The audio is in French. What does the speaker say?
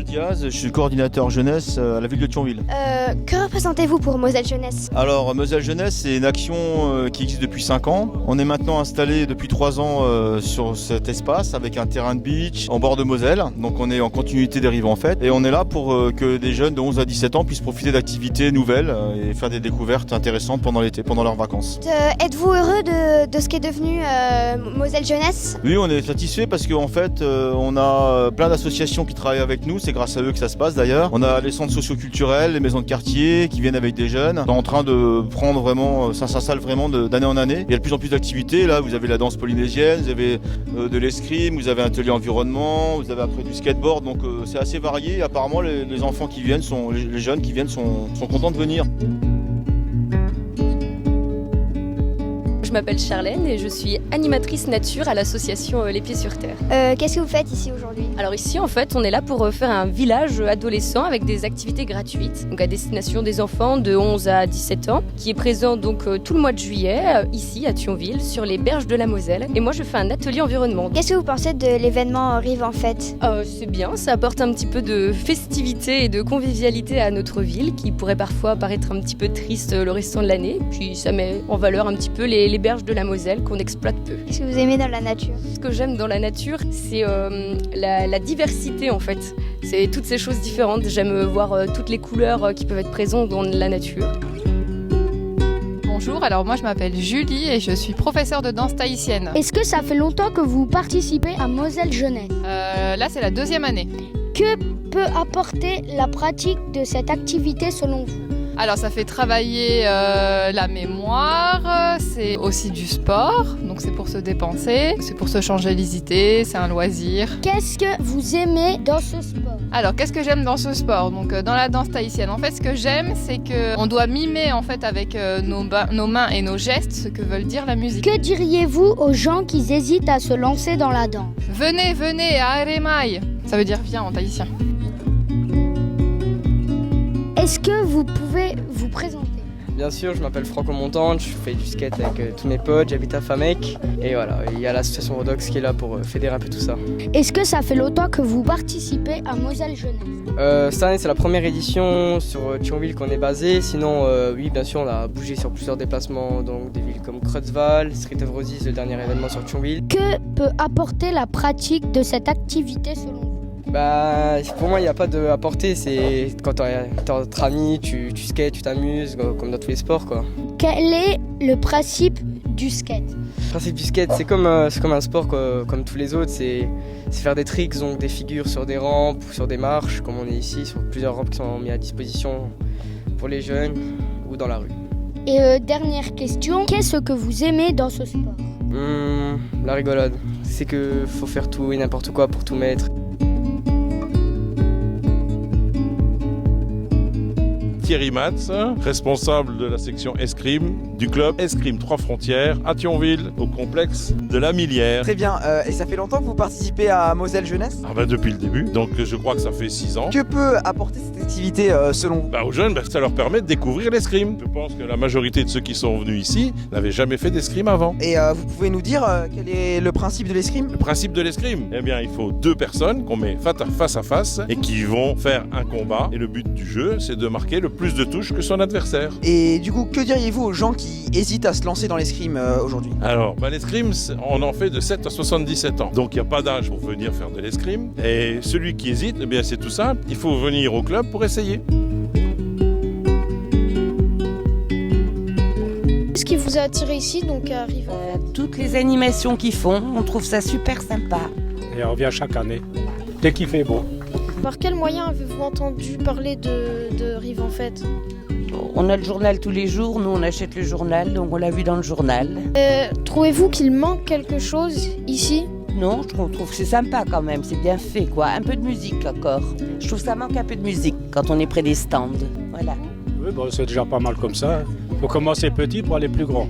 Paul Diaz, je suis coordinateur jeunesse à la ville de Thionville. Que représentez-vous pour Moselle Jeunesse? Alors Moselle Jeunesse, c'est une action qui existe depuis 5 ans. On est maintenant installé depuis 3 ans sur cet espace avec un terrain de beach en bord de Moselle. Donc on est en continuité des rives en fait. Et on est là pour que des jeunes de 11 à 17 ans puissent profiter d'activités nouvelles et faire des découvertes intéressantes pendant l'été, pendant leurs vacances. Êtes-vous heureux de ce qui est devenu Moselle Jeunesse? Oui, on est satisfait parce qu'en fait, on a plein d'associations qui travaillent avec nous. C'est grâce à eux que ça se passe d'ailleurs. On a les centres socioculturels, les maisons de quartier qui viennent avec des jeunes. On est en train de prendre vraiment, ça s'installe vraiment d'année en année. Il y a de plus en plus d'activités. Là, vous avez la danse polynésienne, vous avez de l'escrime, vous avez un atelier environnement, vous avez après du skateboard. Donc c'est assez varié. Et apparemment, les enfants qui viennent, les jeunes qui viennent sont contents de venir. Je m'appelle Charlène et je suis animatrice nature à l'association Les Pieds sur Terre. Qu'est-ce que vous faites ici aujourd'hui? Alors ici en fait on est là pour faire un village adolescent avec des activités gratuites, donc à destination des enfants de 11 à 17 ans, qui est présent donc tout le mois de juillet ici à Thionville sur les berges de la Moselle. Et moi je fais un atelier environnement. Qu'est-ce que vous pensez de l'événement Rive en Fête? C'est bien, ça apporte un petit peu de festivité et de convivialité à notre ville qui pourrait parfois paraître un petit peu triste le restant de l'année. Puis ça met en valeur un petit peu les berges de la Moselle qu'on exploite peu. Qu'est-ce que vous aimez dans la nature? Ce que j'aime dans la nature, c'est la diversité en fait. C'est toutes ces choses différentes. J'aime voir toutes les couleurs qui peuvent être présentes dans la nature. Bonjour, alors moi je m'appelle Julie et je suis professeure de danse tahitienne. Est-ce que ça fait longtemps que vous participez à Moselle Jeunesse? Là c'est la 2e année. Que peut apporter la pratique de cette activité selon vous? Alors ça fait travailler la mémoire, c'est aussi du sport, donc c'est pour se dépenser, c'est pour se changer les idées, c'est un loisir. Qu'est-ce que vous aimez dans ce sport? Alors qu'est-ce que j'aime dans ce sport? Donc dans la danse tahitienne, en fait ce que j'aime c'est qu'on doit mimer en fait avec nos mains et nos gestes ce que veut dire la musique. Que diriez-vous aux gens qui hésitent à se lancer dans la danse? Venez, aremai, ça veut dire viens en tahitien. Est-ce que vous pouvez vous présenter? Bien sûr, je m'appelle Franco Montante, je fais du skate avec tous mes potes, j'habite à Famec et voilà, il y a l'association Rodox qui est là pour fédérer un peu tout ça. Est-ce que ça fait longtemps que vous participez à Moselle Jeunesse? Cette année c'est la première édition sur Thionville qu'on est basé, sinon oui bien sûr on a bougé sur plusieurs déplacements, donc des villes comme Creutzwald, Street of Roses, le dernier événement sur Thionville. Que peut apporter la pratique de cette activité selon vous? Bah, pour moi, il n'y a pas de à porter, c'est quand t'es entre amis, tu skates, tu t'amuses, comme dans tous les sports, quoi. Quel est le principe du skate? Le principe du skate, c'est comme un sport comme tous les autres, c'est faire des tricks, donc des figures sur des rampes ou sur des marches, comme on est ici, sur plusieurs rampes qui sont mises à disposition pour les jeunes ou dans la rue. Et dernière question, qu'est-ce que vous aimez dans ce sport? La rigolade, c'est que faut faire tout et n'importe quoi pour tout mettre. Thierry Matz, responsable de la section escrime du club Escrime 3 Frontières à Thionville, au complexe de la Millière. Très bien, et ça fait longtemps que vous participez à Moselle Jeunesse? Depuis le début, donc je crois que ça fait 6 ans. Que peut apporter cette activité selon vous? Aux jeunes, ça leur permet de découvrir l'escrime. Je pense que la majorité de ceux qui sont venus ici n'avaient jamais fait d'escrime avant. Et vous pouvez nous dire quel est le principe de l'escrime? Le principe de l'escrime, eh bien il faut 2 personnes qu'on met face à face et qui vont faire un combat. Et le but du jeu, c'est de marquer le plus de touches que son adversaire. Et du coup, que diriez-vous aux gens qui hésitent à se lancer dans l'escrime aujourd'hui? Alors, l'escrime, on en fait de 7 à 77 ans. Donc, il n'y a pas d'âge pour venir faire de l'escrime. Et celui qui hésite, eh bien, c'est tout simple. Il faut venir au club pour essayer. Ce qui vous a attiré ici, donc à Rive? Toutes les animations qu'ils font, on trouve ça super sympa. Et on vient chaque année, dès qu'il fait beau. Par quel moyen avez-vous entendu parler de Rive en Fête? On a le journal tous les jours, nous on achète le journal, donc on l'a vu dans le journal. Trouvez-vous qu'il manque quelque chose ici? Non, je trouve que c'est sympa quand même, c'est bien fait quoi. Un peu de musique encore. Je trouve que ça manque un peu de musique quand on est près des stands. Voilà. Oui, c'est déjà pas mal comme ça. Faut commencer petit pour aller plus grand.